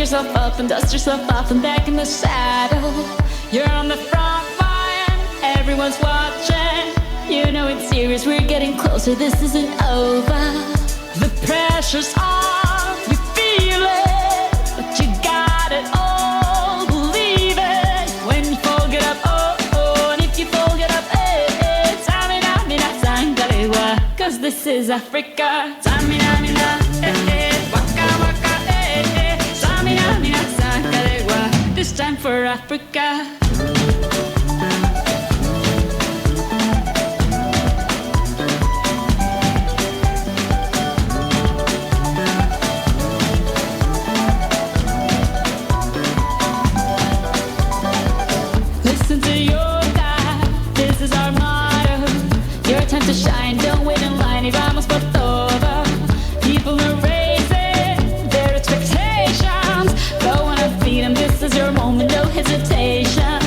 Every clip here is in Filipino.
yourself up and dust yourself off and back in the saddle. You're on the front line, everyone's watching. You know it's serious, we're getting closer, this isn't over. The pressure's on, you feel it, but you got it all, believe it. When you fall, get up, oh, oh, and if you fall, get up, eh, Samina, mina, sangalewa, cause this is Africa. Samina, mina, waka, waka, Samina, mina, sangalewa, this time for Africa. Listen to your God, this is our motto. Your time to shine, don't wait in line, y vamos por todo. People are raising their expectations. Go on and feed them, this is your moment, no hesitation.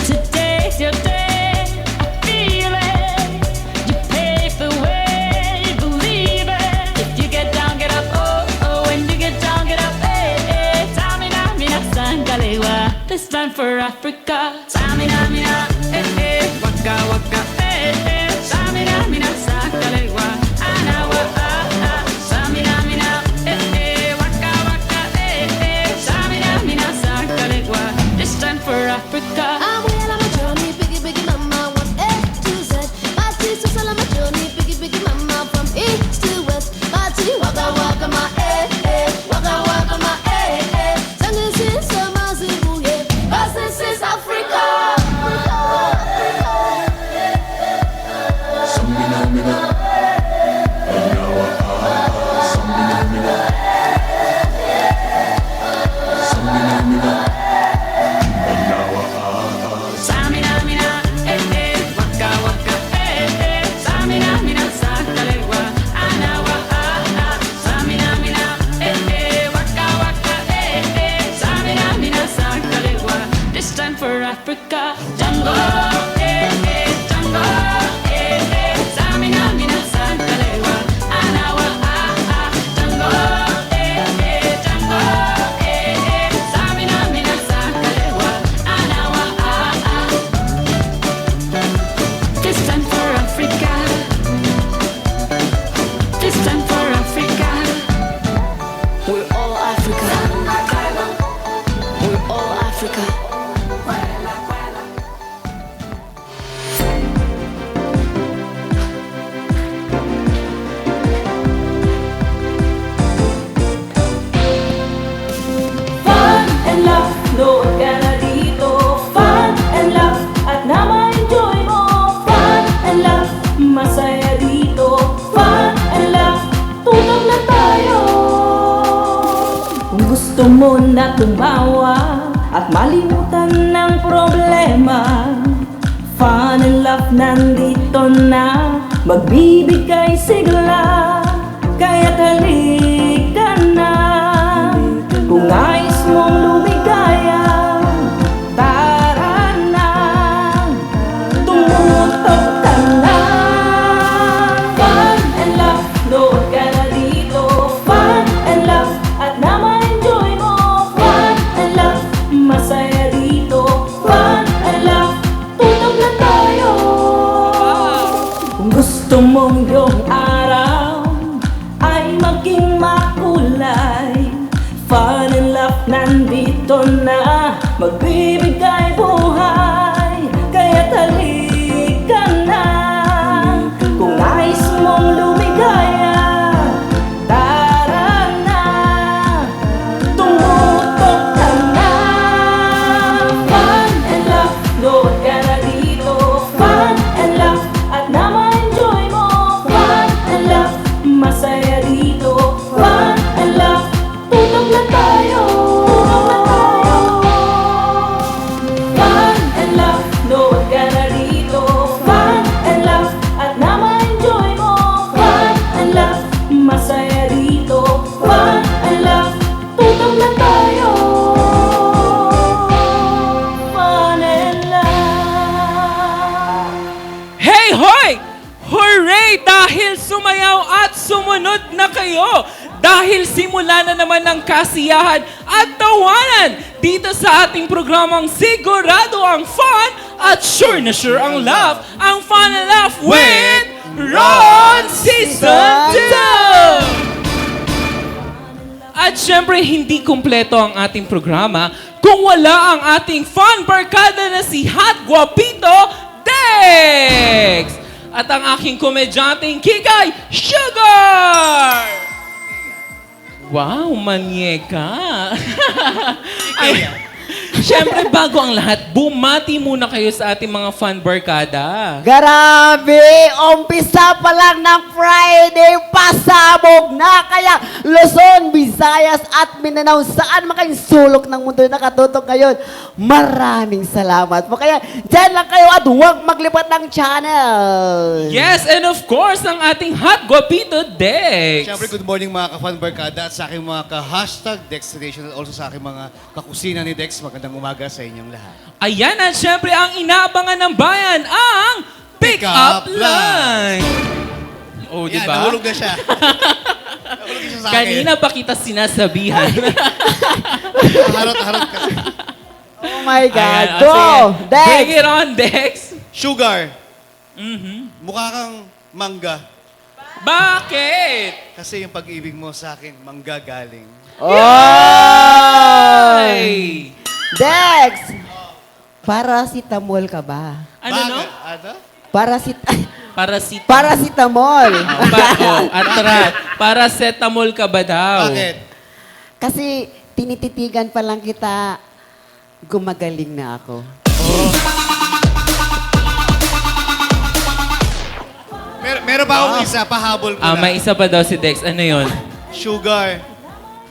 Today's your day, I feel it. You pave the way, believe it. If you get down, get up, oh, oh. When you get down, get up, eh, Samina, mina, sangalewa, this time for Africa. Samina, mina, waka, waka, Samina, mina, sangalewa, anawa, Samina, mina, waka, waka, Samina, mina, sangalewa, this time for Africa. I'm well on my journey, biggie, biggie mama, from A to Z. My teeth is all on my journey, biggie, biggie mama, from east to west. My teeth, waka, waka, my waka, waka, my Sangin' since summer, Zimbabwe, yeah. 'Cause this is Africa. Samina mina, anawa Samina mina, Samina mina, anawa Samina, mina, waka, waka, Samina, mina, sangalewa, anawa, Samina, mina, waka, waka, Samina, mina, sangalewa, this time for Africa. Jungle, jungle, Samina, mina, sangalewa, anawa, jungle, jungle, Samina, mina, sangalewa, anawa, this time for Africa. This time for Africa. We're all Africa. We're all Africa. Fun and laugh, load ka na dito. Fun and laugh, at na ma-enjoy mo. Fun and laugh, masaya dito. Fun and laugh, tunog na tayo. Kung gusto mo na tumawa at malimutan ng problema, Fun and laugh nandito na, magbibigay sigla. Kaya't halika na, kung nais mong lumigaya, tara na, tumutok ka na. Fun and laugh, load ka na dito. Fun and laugh, at na ma-enjoy mo. Fun and laugh, masaya dito. Fun and laugh, tunog na tayo. Kung gusto mong yung araw ay maging makulay, Fun and laugh nandito na, magbibigay buhay. Kaya't halika na, kung nais mong lumigaya, tara na, tumutok ka na. Fun and laugh, load ka na dito. Fun and laugh, at na ma-enjoy mo. Fun and laugh, masaya dito. Fun and laugh, tunog na tayo. Fun and laugh, load ka na dito. Fun and laugh, at na ma-enjoy mo. Fun and laugh, masaya dito. Fun and laugh, tunog na tayo. Fun and laugh. Hey hoy! Hooray! Dahil sumayaw at sumunod na kayo! dahil simula na naman ng kasiyahan at tawanan dito sa ating programang Sigurado ang Fun at Sure na Sure ang Love. Ang Fun and Laugh with Ron Season 2! At syempre, hindi kumpleto ang ating programa kung wala ang ating fun barkada na si Hot Guapito Dex! At ang aking komedyanteng Kikay Sugar! Wow, manyeka! Ay, syempre, bago ang lahat, bumati muna kayo sa ating mga fun barkada. Grabe! Umpisa pa lang ng Friday, pasabog na! Kaya Luzon, Visayas at Mindanao, saan man kayong sulok ng mundo na nakatutok ngayon, maraming salamat po. Kaya dyan lang kayo at huwag maglipat ng channel! Yes, and of course, ang ating Hot Guapito Dex. Siyempre, good morning mga ka-Fun Barkada at sa aking mga ka-hashtag Dextination at also sa aking mga kakusina ni Dex. Magandang umaga sa inyong lahat. Ayan, at syempre, ang inaabangan ng bayan, ang Pick Up Line. Oh, di Yan, ba? nahulog na siya. Nahulog siya sa akin. Kanina pa kita sinasabihan. Harot-harot kasi. Oh my God! Ayan, Go! sige. Dex! Bring it on, Dex. Sugar, mukha kang mangga. Bakit? Kasi yung pag-ibig mo sa akin, mangga galing. Oh! Ay! Dex! Paracetamol ka ba? Ano no? Bakit? Ano? Parasit. Paracetamol. Atrat. Paracetamol ka ba daw? Bakit? Kasi tinititigan pa lang kita, gumagaling na ako. Meron pa akong isa, pahabol ko May isa pa daw si Dex. Ano yon? Sugar,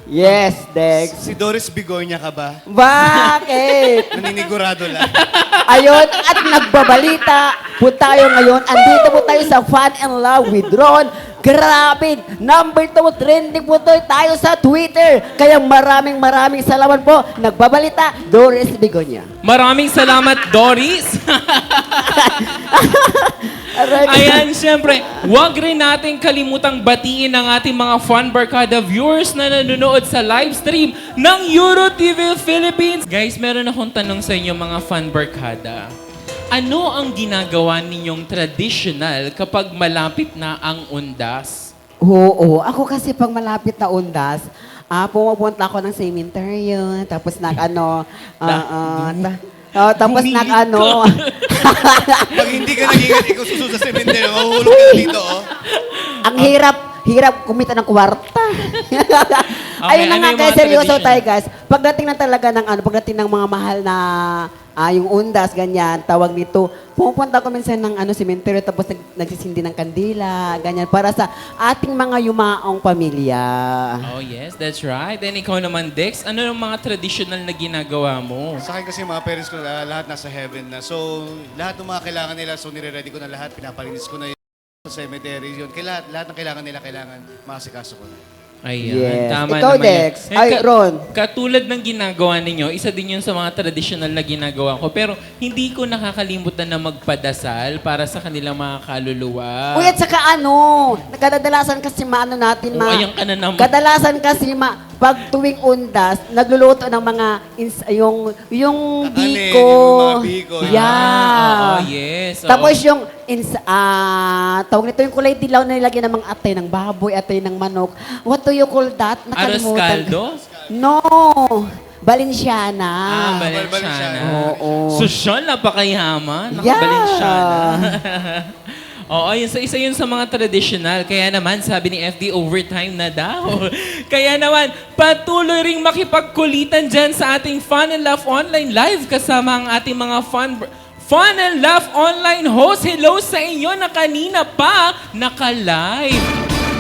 Yes, Dex. si Doris Bigonya ka ba? Bakit? Naninigurado lang. Ayun, at nagbabalita po tayo ngayon. Andito po tayo sa Fun and Love with Ron. Grabe, number 2, trending po tayo sa Twitter. Kaya maraming salamat po. Nagbabalita, Doris Bigonya. Maraming salamat, Doris. Ayan, syempre, huwag rin natin kalimutang batiin ang ating mga Fun Barkada viewers na nanonood sa live stream ng EuroTV Philippines. Guys, meron akong tanong sa inyo mga Fun Barkada. Ano ang ginagawa ninyong traditional kapag malapit na ang undas? Oo, ako kasi pag malapit na undas, pumupunta ako ng cemetery, tapos tapos Pag hindi ka nag-ingat, ikaw susunod sa cemetery, mahuhulog ka dito, oh. ang hirap kumita ng kwarta. Ayun na ano nga yung guys, mga seryoso tradition? tayo guys. Pagdating na talaga ng pagdating ng mga mahal na yung undas, ganyan, tawag nito, pumupunta ko minsan ng cemetery tapos nagsisindi ng kandila, ganyan, para sa ating mga yumaong pamilya. Oh yes, that's right. And ikaw naman, Dex, ano yung mga traditional na ginagawa mo? Sa akin kasi mga parents ko, lahat nasa heaven na. So, lahat ng mga kailangan nila, so nire-ready ko na lahat, pinapalinis ko na yun sa cemetery. Yun, lahat ng kailangan nila, kailangan masikaso ko na. Ayan, Yes. tama Ikaw, naman Dex. yan. Ay, Ron. Katulad ng ginagawa ninyo, isa din yun sa mga traditional na ginagawa ko. Pero hindi ko nakakalimutan na magpadasal para sa kanilang mga kaluluwa. Uy, at saka kadalasan kasi natin, Oh, ayan ka na naman. kadalasan kasi pag tuwing undas, nagluluto ng mga, yung Kakanin, biko. yung mga biko, yun. Yeah. Oo, yes. oo. Tapos yung, tawag nito yung kulay dilaw na nilagyan ng mga atay ng baboy, atay ng manok. What do you call that? Aros caldo? No. Balenciana. Balenciana. Balenciana. Oo. Sosyal, napakayaman. Yeah. Balenciana. Oo, isa yun sa mga traditional. Kaya naman, sabi ni FD, overtime na daw. Kaya naman, patuloy ring makipagkulitan dyan sa ating Fun and Laugh Online Live kasama ang ating mga Fun and Laugh Online host. Hello sa inyo na kanina pa naka-live.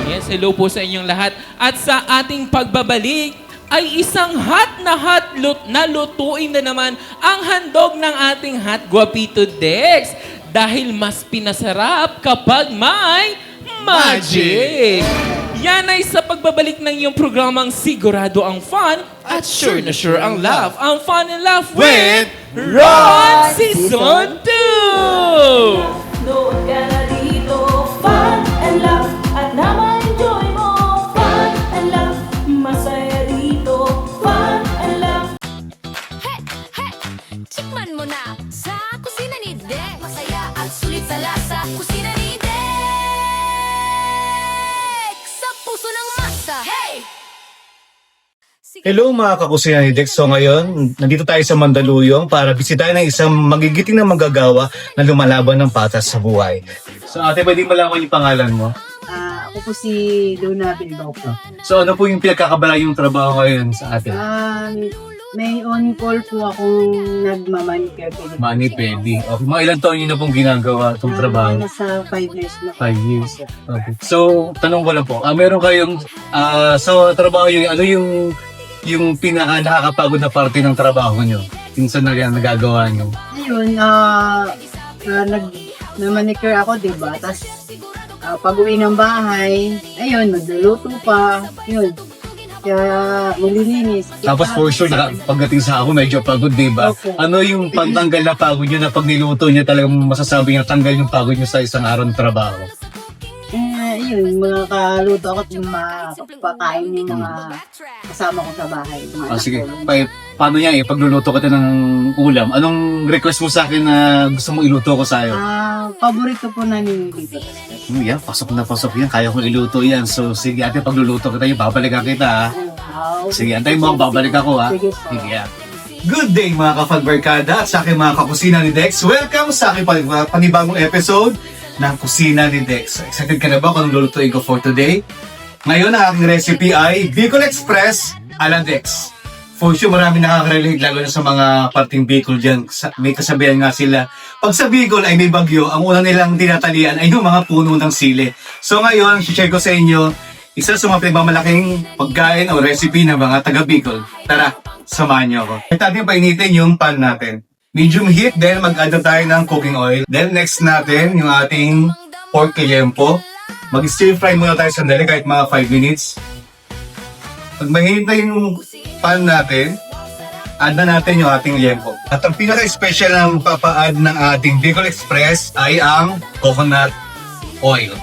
Yes, hello po sa inyong lahat. At sa ating pagbabalik, ay isang hot na lutuin na naman ang handog ng ating Hot Guapito Dex. Dahil mas pinasarap kapag may magic. Yan ay sa pagbabalik ng iyong programang Sigurado ang Fun at Sure na Sure ang Laugh. Ang Fun and Laugh with Ron Season 2! Nood ka na dito, fun and laugh, at na ma-enjoy mo, fun and laugh, Hello mga kakusina ni Dex. So ngayon, nandito tayo sa Mandaluyong para bisitahin ng isang magigiting na manggagawa na lumalaban ng patas sa buhay. So ate, pwede malaman yung pangalan mo? Ako po si Luna Bilbao po. So ano po yung pinagkakabala yung trabaho ngayon sa atin? May on-call po akong nagmamanicure. Mani pedi. Okay. Mga ilang taon yun na pong ginagawa itong trabaho? Nasa 5 years na. 5 years. Okay. So, tanong ko lang po, meron kayong, sa trabaho yun, ano yung pinaka nakakapagod na parte ng trabaho nyo? Minsan na nagagawa nyo? Ayun, nag-manicure ako, diba? Tapos, pag uwi ng bahay, ayun, magluluto pa, yun. Kaya, malilinis. Tapos for sure, pagdating sa ako, medyo pagod, diba? Okay. Ano yung pantanggal na pagod nyo na pag niluto nyo, talagang masasabi nyo, tanggal yung pagod nyo sa isang araw ng trabaho? Ayun, mga kaluto ako at yung mapakain yung mga kasama ko sa bahay. Mga anak Sige, ko. paano yan pagluluto ka ng ulam? Anong request mo sa akin na gusto mo iluto ko sa'yo? Paborito po namin dito. Yan, pasok na pasok yan. Kaya ko iluto yan. So, sige ate, pagluluto kita, babalikan kita, ha? Sige, antayin mo, babalik ako, ha? Sige, sir. Sige, yan. Good day mga kapagbarkada at sa aking mga kakusina ni Dex. Welcome sa aking panibagong episode ng Kusina ni Dex. Excited ka na ba kung anong lulutuin ko for today? Ngayon, ang aking recipe ay Bicol Express a la Dex. For sure, marami nakaka-relate, lalo na sa mga parting Bicol dyan. May kasabihan nga sila. Pag sa Bicol ay may bagyo, ang una nilang tinatalian ay yung mga puno ng sili. So ngayon, share ko sa inyo, isa sa mga pinagmamalaking pagkain o recipe ng mga taga Bicol. Tara, samahan niyo ako. At natin painitin yung pan natin. Medium heat, then mag-add na tayo ng cooking oil. Then next natin, yung ating pork liempo. Mag-stir fry muna tayo sandali kahit mga 5 minutes. Pag mahinit na yung pan natin, add na natin yung ating liempo. At ang pinaka-special na papa-add ng ating Bicol Express ay ang coconut oil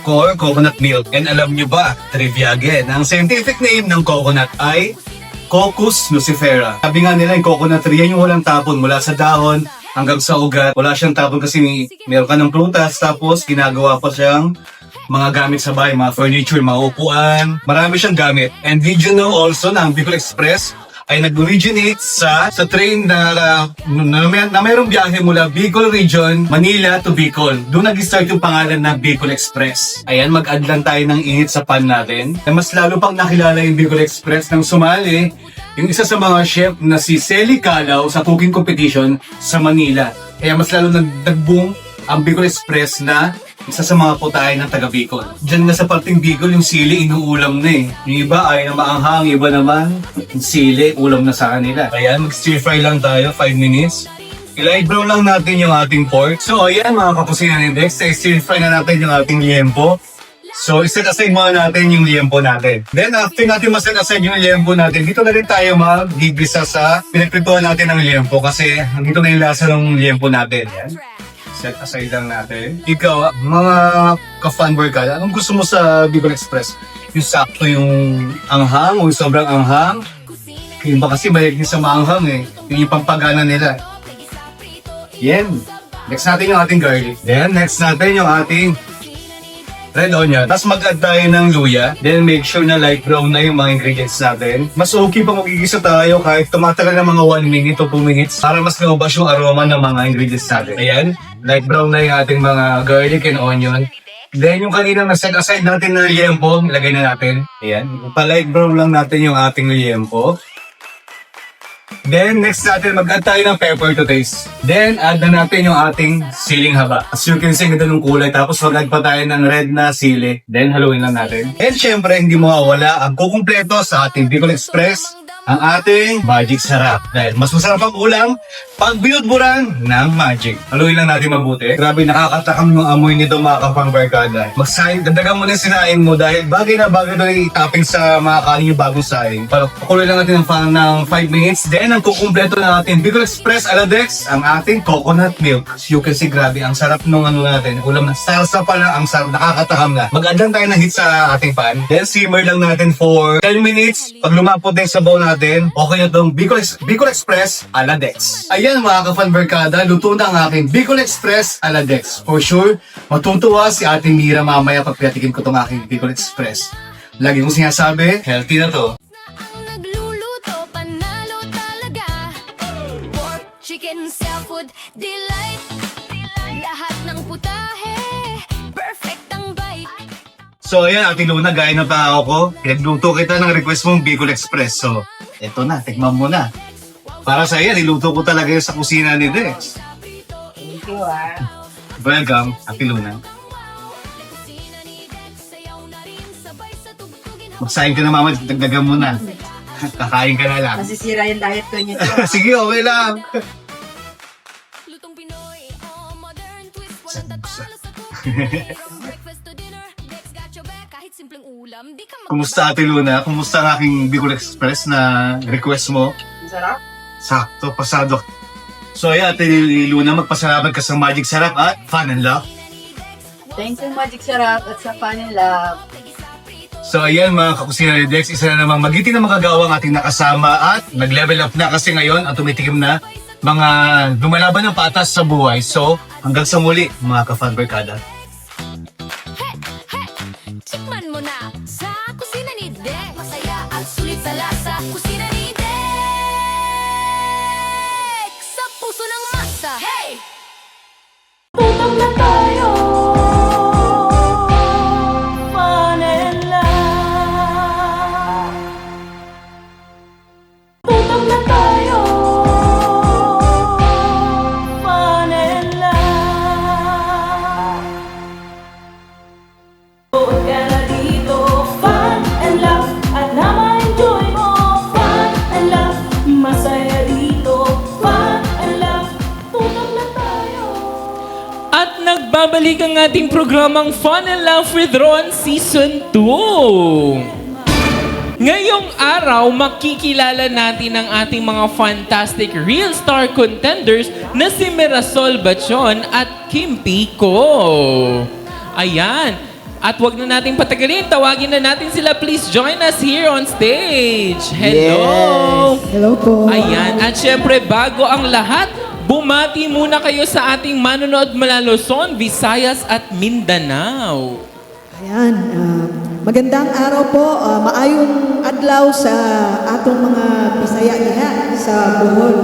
or coconut milk. And alam nyo ba, trivia again, ang scientific name ng coconut ay Cocos lucifera. Sabi nga nila yung coconut tree, yan yung walang tapon mula sa dahon hanggang sa ugat. Wala siyang tapon kasi meron ka ng prutas, tapos ginagawa pa siyang mga gamit sa bahay, mga furniture, mga upuan. Marami siyang gamit. And did you know also na ang Bicol Express ay nag-originate sa train na mayroong biyahe mula Bicol Region, Manila to Bicol. Doon nag-start yung pangalan na Bicol Express. Ayan, mag-add lang tayo ng init sa pan natin. Na mas lalo pang nakilala yung Bicol Express nang sumali yung isa sa mga chef na si Celi Calao sa cooking competition sa Manila. Kaya mas lalo nag-boom ang Bicol Express na isa sa mga putahe ng taga Bicol. Diyan na sa parting Bicol, yung sili inuulam na eh. Yung iba ay na maanghang, iba naman yung sili, ulam na sa kanila. Ayan, mag-stir fry lang tayo, 5 minutes. I-light brown lang natin yung ating pork. So ayan mga kakusina ni Dex, stir fry na natin yung ating liempo. So iset aside muna natin yung liempo natin. Then after natin maset aside yung liempo natin, dito na rin tayo mag-gigisa sa pinagprituhan natin ng liempo kasi dito na yung lasa ng liempo natin. Yan. Set aside lang natin. Ikaw, mga ka-fanboy ka, anong gusto mo sa Bicol Express? Yung sakto yung anghang o yung sobrang anghang? Yung ba kasi mahilig din sa maanghang eh. Yung pampagana nila. Yan. Next natin yung ating garlic. Then next natin yung ating red onion. Tapos mag-add tayo ng luya. Then make sure na light brown na yung mga ingredients natin. Mas okay pa magigisa tayo kahit tumatagal ng mga 1 minute o 2 minutes para mas lumabas yung aroma ng mga ingredients natin. Ayan. Light brown na yung ating mga garlic and onion. Then yung kanina na-set aside natin na liempo, ilagay na natin. Ayan. Pa-light brown lang natin yung ating liempo. Then, next natin, mag-add tayo ng pepper to taste. Then, add na natin yung ating siling haba. As you can see, ganda ng kulay. Tapos, mag-add pa tayo ng red na sili. Then, haluin lang natin. And syempre, hindi mawawala ang kukumpleto sa ating Bicol Express, ang ating magic sarap. Dahil mas masarap ang ulam pag binudburan ng magic. Haluin lang natin mabuti. Grabe, nakakatakam yung amoy nito mga kapangbarkada. Magsahin, dagdagan mo na yung sinain mo dahil bagay na i-topping sa mga kanin yung bagong saing. Pakuloy lang natin ng 5 minutes. Then, ang kukumpleto na natin Bicol Express a la Dex, ang ating coconut milk. As you can see, grabe, ang sarap nung ano natin. Ulam na salsa pala, ang sarap, nakakatakam na. Mag-add lang tayo ng heat sa ating pan. Then, simmer lang natin for 10 minutes. Pag lumapot na yung sabaw natin, okay na itong Bicol Express a la Dex. Ayan mga ka-fanbarkada, luto na ang aking Bicol Express a la Dex. For sure, matutuwa si Ate Mira mamaya pag pinatikin ko itong aking Bicol Express. Lagi kong sinasabi, healthy na to. chicken sa food delight. Lahat ng putahe, perfect ang bite. So ayan, Ate Luna, gaya ng tao ko, pinagluto kita ng request mong Bicol Express. So, eto na, tikman mo na. Para sa iyo, niluto ko talaga yun sa kusina ni Dex. Thank you, ah. Welcome, Ate Luna. Magsahin ka na mama, dagdagan mo na. Kakain ka na lang. Masisira yung diet ko niyo. Sige, okay lang. Lutong Pinoy, modern twist, walang Sambusa. tatalo sa tuloy. From breakfast to dinner, Dex got your back. Kahit simpleng ulam, di ka Kumusta, Ate Luna? Kumusta ang aking Bicol Express na request mo? Sarap. Sakto, pasado. So ayan, Ate Luna, magpasalamat ka sa Magic Sarap at Fun and Love. Thank you, Magic Sarap, at sa Fun and Love. So ayan mga kakusina ni Dex, isa na namang magiting na makagawa ang ating nakasama at nag-level up na kasi ngayon at tumitikim na mga lumalaban ng patas sa buhay. So hanggang sa muli mga ka-Fun Barkada. Tikman mo na sa kusina ni Dex. Masaya at sulit sa lasa. Kusina ni Dex. Sa puso ng masa. Hey! Tutong na tayo. Fun and love. Tutong na tayo. Fun and love. Tuon ka na dito. Fun and love. At na ma-enjoy mo. Fun and love. Masaya dito. Fun and love. Tutong na tayo. At nagbabalik ang ating programang Fun and Laugh with Ron Season 2. Ngayong araw, makikilala natin ang ating mga fantastic real star contenders na si Mirasol Bachon at Kim Pico. Ayan. At wag na nating patagalin, tawagin na natin sila. Please join us here on stage. Hello! Yes. Hello po. Ayan. At syempre, bago ang lahat, bumati muna kayo sa ating manonood mula Luzon, Visayas at Mindanao. Ayan, magandang araw po, maayong adlaw sa atong mga Bisaya diha sa Bohol.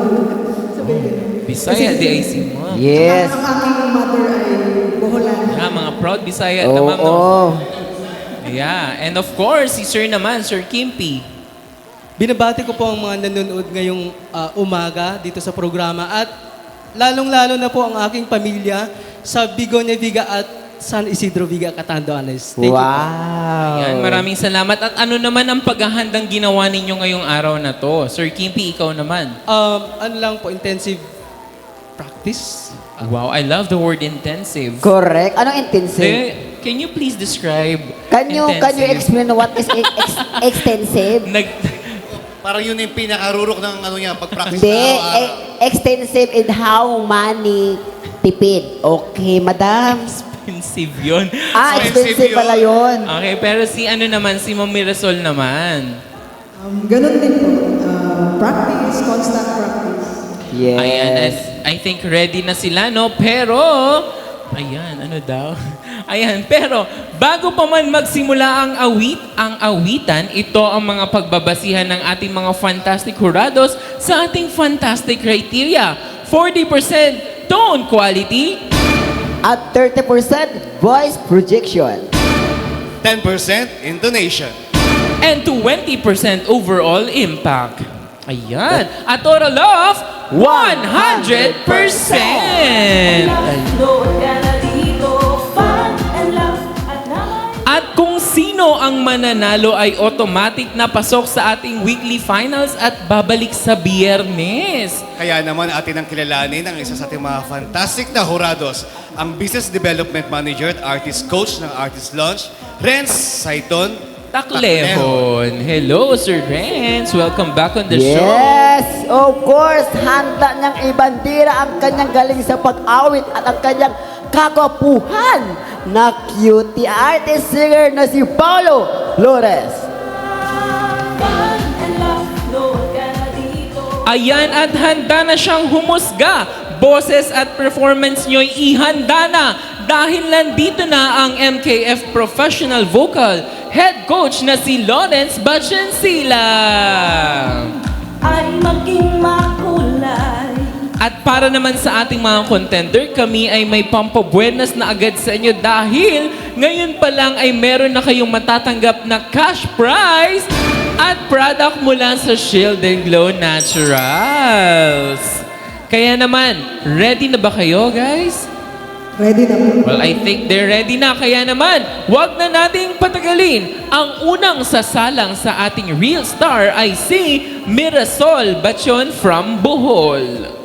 Bisaya, di ay si Ma'am. Yes. Ang aking mother ay Boholan. Yeah, mga proud Bisaya Oo. na Ma'am. No? Yeah, and of course, si Sir naman, Sir Kimpi. Binabati ko po ang mga nanonood ngayong umaga dito sa programa at lalong-lalo na po ang aking pamilya sa Bigonia Viga at San Isidro Viga, Catanduanes. Thank you po. Wow. Ayan, maraming salamat. At ano naman ang paghahandang ginawa ninyo ngayong araw na to? Sir Kimpi, ikaw naman. Ano lang po, intensive practice. Wow, I love the word intensive. Correct. Anong intensive? Can you please describe Can you explain what is extensive? Parang yun yung pinakarurok ng ano niya, pag-practice Hindi. na araw-araw. Extensive in how money tipid. Okay, madam. Expensive yun. Expensive pala yun. Okay, pero si ano naman, si Ma'am Mirasol naman. Ganun din po, practice, constant practice. Yes. Ayan, I think ready na sila, no? Pero, ayan, ano daw? Ayan, pero bago pa man magsimula ang awitan, ito ang mga pagbabasihan ng ating mga fantastic jurados sa ating fantastic criteria. 40% tone quality, At 30% voice projection. 10% intonation. and 20% overall impact. Ayan, a total of 100%! Doon ka na dito, fun and love, at naman. At kung sino ang mananalo ay automatic na pasok sa ating weekly finals at babalik sa Biyernes. Kaya naman atin ang kilalanin ang isa sa ating mga fantastic na jurados, ang Business Development Manager at Artist Coach ng Artist Launch, Renz Saiton Taklehon. Hello, Sir Renz. Welcome back on the show. Yes, of course, handa niyang ibandira ang kanyang galing sa pag-awit at ang kanyang kakapuhan na cutie artist singer na si Paulo Flores. Fun and love, doon ka na dito. Ayan, at handa na siyang humusga. Boses at performance nyo'y ihanda na dahil nandito na ang MKF Professional Vocal Head Coach na si Lawrence Bachansila. Ay maging makulay. At para naman sa ating mga contender, kami ay may pampabuenas na agad sa inyo dahil ngayon pa lang ay meron na kayong matatanggap na cash prize at product mula sa Shield and Glow Naturals. Kaya naman, ready na ba kayo, guys? Ready na po. Well, I think they're ready na. Kaya naman, wag na nating patagalin. Ang unang sasalang sa ating real star ay si Mirasol Bachon from Bohol.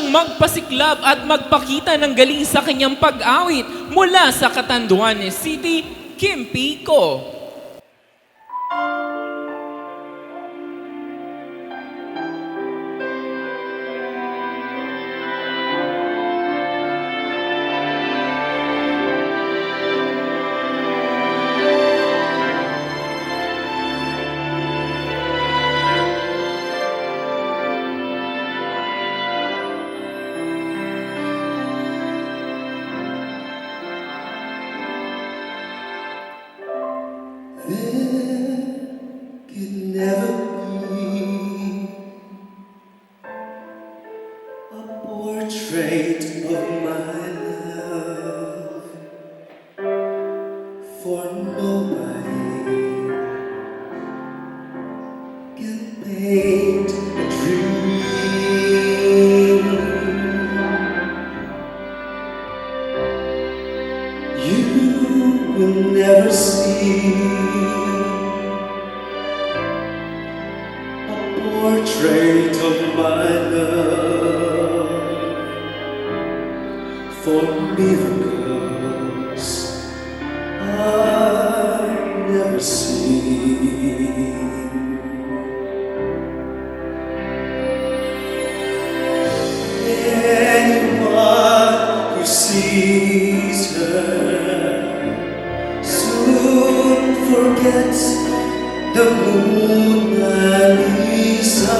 siyang magpasiklab at magpakita ng galing sa kanyang pag-awit mula sa Catanduanes City, Kim Pico. Can never be a portrait of my love, for nobody can paint a dream. You will never see portrait of my love, for miracles I've never seen. Anyone who sees her soon forgets the Mona Lisa.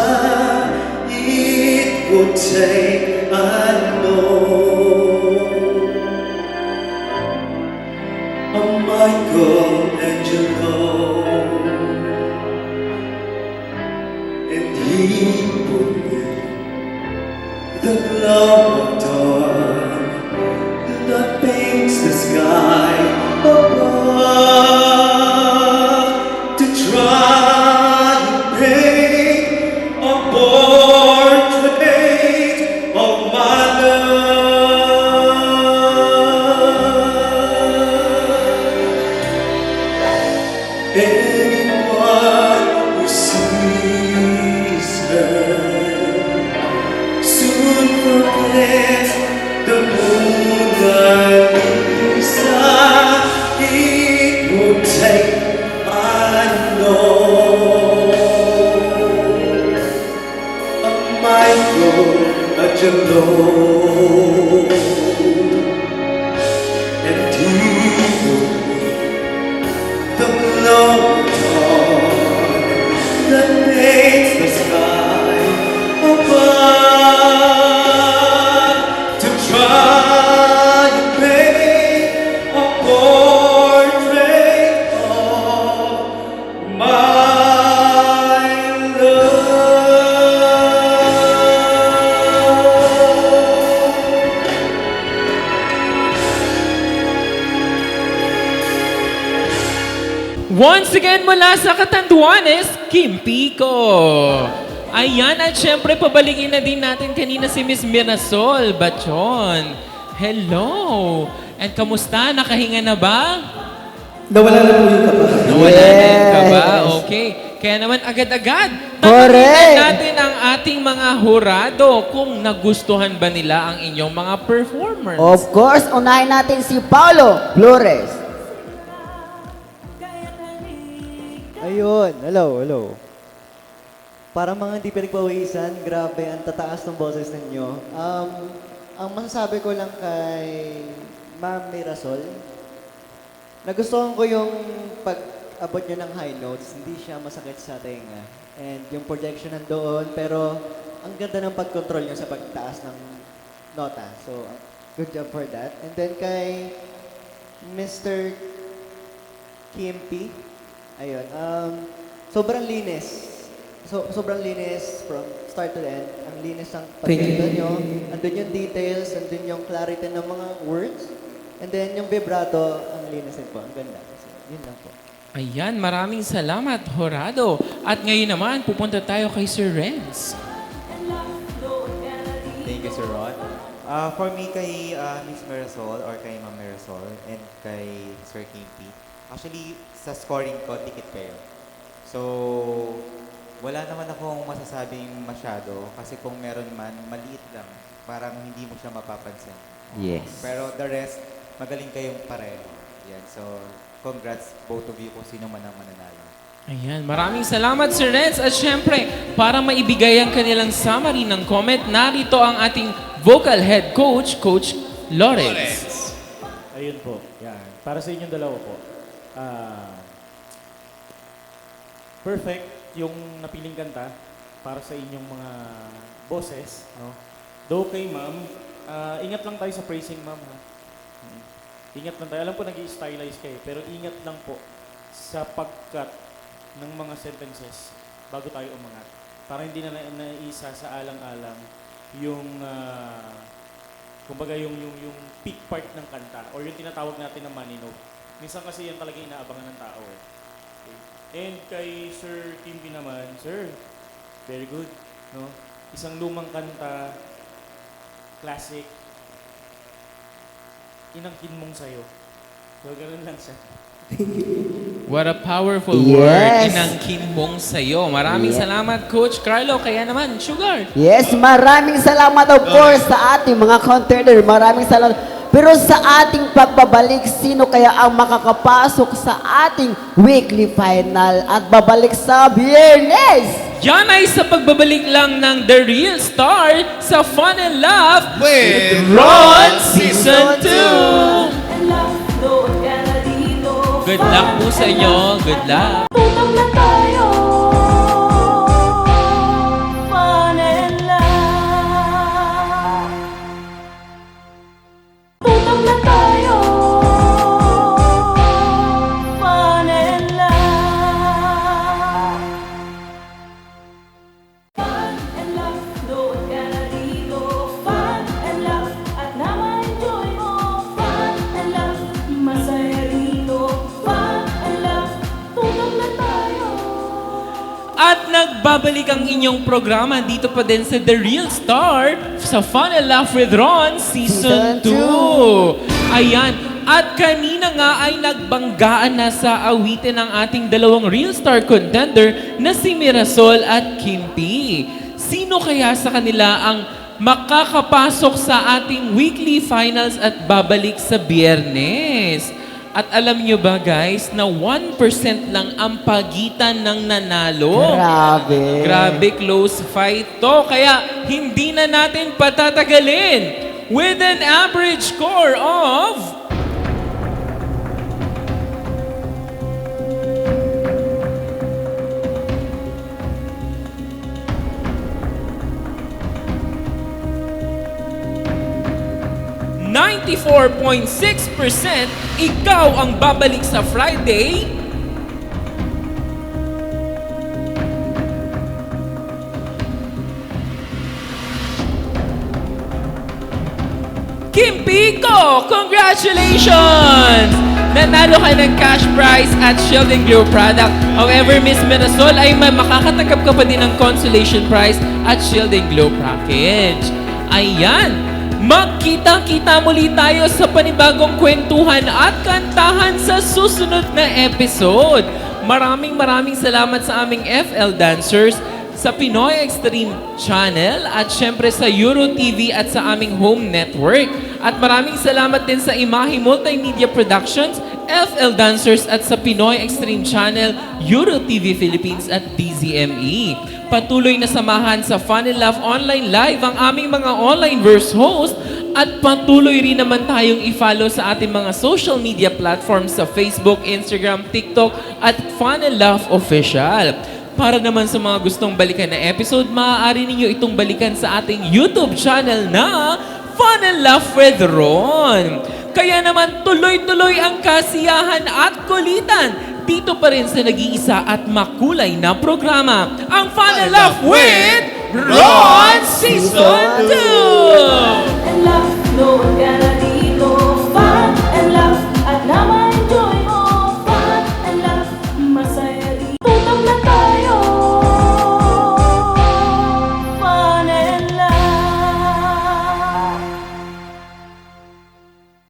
It would take, I know, a Michelangelo, and he would bring the glow of dawn that paints the sky above to try and paint a portrait of my love. Anyone who sees her soon forgets the Mona Lisa. It would take, I know, a Michelangelo, and he will bring the glow of dawn that paints the sky above to try and paint a portrait of my love. Once again mula sa Catanduanes, Kim Pico. Ayan, at syempre pabalikin na din natin kanina si Miss Mirasol Bachon. Hello! And kamusta? Nakahinga na ba? Nawala na po yung kaba. Nawala na yung kaba? Okay. Kaya naman agad-agad, Correct. tanungin natin ang ating mga hurado kung nagustuhan ba nila ang inyong mga performers. Of course, unahin natin si Paulo Flores. Ayun, hello. Para mga hindi pinagpawisan, grabe, ang tataas ng boses ninyo. Ang masasabi ko lang kay Ma'am Mirasol, nagustuhan ko yung pag-abot nyo ng high notes, hindi siya masakit sa tenga. And yung projection nandoon, pero ang ganda ng pag-control nyo sa pagtaas ng nota. So, good job for that. And then kay Mr. Kimpi, ayun, sobrang linis. Sobrang linis from start to end. Ang linis ng pagkita nyo. Andun yung details, andun yung clarity ng mga words. And then yung vibrato, ang linis din po. Ang ganda. So, yun lang po. Ayan, maraming salamat, Horado. At ngayon naman, pupunta tayo kay Sir Renz. Thank you, Sir Ron. For me, kay Miss Mirasol or kay Ma'am Mirasol and kay Sir Kimpi, actually, sa scoring ko, tikit kayo. So, wala naman akong masasabing masyado kasi kung meron man, maliit lang. parang hindi mo siya mapapansin. Yes. Pero the rest, magaling kayong pareho. Yan. So, congrats both of you kung sino man ang mananalo. Ayan, maraming salamat Sir Renz. At syempre, para maibigay ang kanilang summary ng comment, narito ang ating vocal head coach, Coach Lawrence. Ayun po. Yan. Para sa inyong dalawa po. Perfect yung napiling kanta para sa inyong mga boses. No? Though kay ma'am, ingat lang tayo sa praising ma'am. Ha? Ingat lang tayo. Alam po nag-i-stylize kayo, pero ingat lang po sa pagkat ng mga sentences bago tayo umangat. Para hindi na naisa sa alang-alang yung kumbaga yung peak part ng kanta or yung tinatawag natin na money note. Minsan kasi yan talaga inaabangan ng tao eh. Okay. And kay Sir Kimby naman, Sir, very good. No? Isang lumang kanta, classic, inangkin mong sayo. So, ganun lang siya. What a powerful Yes. word, inangkin mong sayo. Maraming salamat, Coach Carlo. Kaya naman, Sugar. Yes, maraming salamat of course sa ating mga contender. Maraming salamat. Pero sa ating pagbabalik, sino kaya ang makakapasok sa ating weekly final at babalik sa Biyernes? Yan ay sa pagbabalik lang ng The Real Star sa Fun and Laugh with Ron Season 2. Good luck po sa inyo. Good luck. Tutong na tayo. Fun and laugh. Tutong na tayo. Fun and laugh. Fun and laugh. Doon ka na dito. Fun and laugh. At na-enjoy mo. Fun and laugh. Masaya dito. At nagbabalik ang inyong programa dito pa din sa The Real Star sa Fun and Laugh with Ron Season 2. Ayan. At kanina nga ay nagbanggaan na sa awitin ng ating dalawang Real Star contender na si Mirasol at Kimpi. Sino kaya sa kanila ang makakapasok sa ating weekly finals at babalik sa Biyernes? At alam nyo ba guys, na 1% lang ang pagitan ng nanalo. Grabe. Grabe close fight to. Kaya hindi na natin patatagalin. With an average score of 94.6%, ikaw ang babalik sa Friday. Kim Pico, congratulations! Nanalo ka ng cash prize at Shield and Glow product. However, Miss Mirasol ay makakatanggap ka pa din ng consolation prize at Shield and Glow package. Ayan! Magkita-kita muli tayo sa panibagong kwentuhan at kantahan sa susunod na episode. Maraming salamat sa aming FL dancers, sa Pinoy Extreme Channel at syempre sa Euro TV at sa aming home network. At maraming salamat din sa Imahe Multimedia Productions, FL Dancers at sa Pinoy Extreme Channel, Euro TV Philippines at DZME. Patuloy na samahan sa Fun and Laugh Online Live ang aming mga online verse host at patuloy rin naman tayong i-follow sa ating mga social media platforms sa Facebook, Instagram, TikTok at Fun and Laugh Official. Para naman sa mga gustong balikan na episode, maaari ninyo itong balikan sa ating YouTube channel na Fun and Laugh with Ron. Kaya naman tuloy-tuloy ang kasiyahan at kulitan dito pa rin sa nag-iisa at makulay na programa, ang Fun and Laugh with Ron Season 2! And laugh, no one can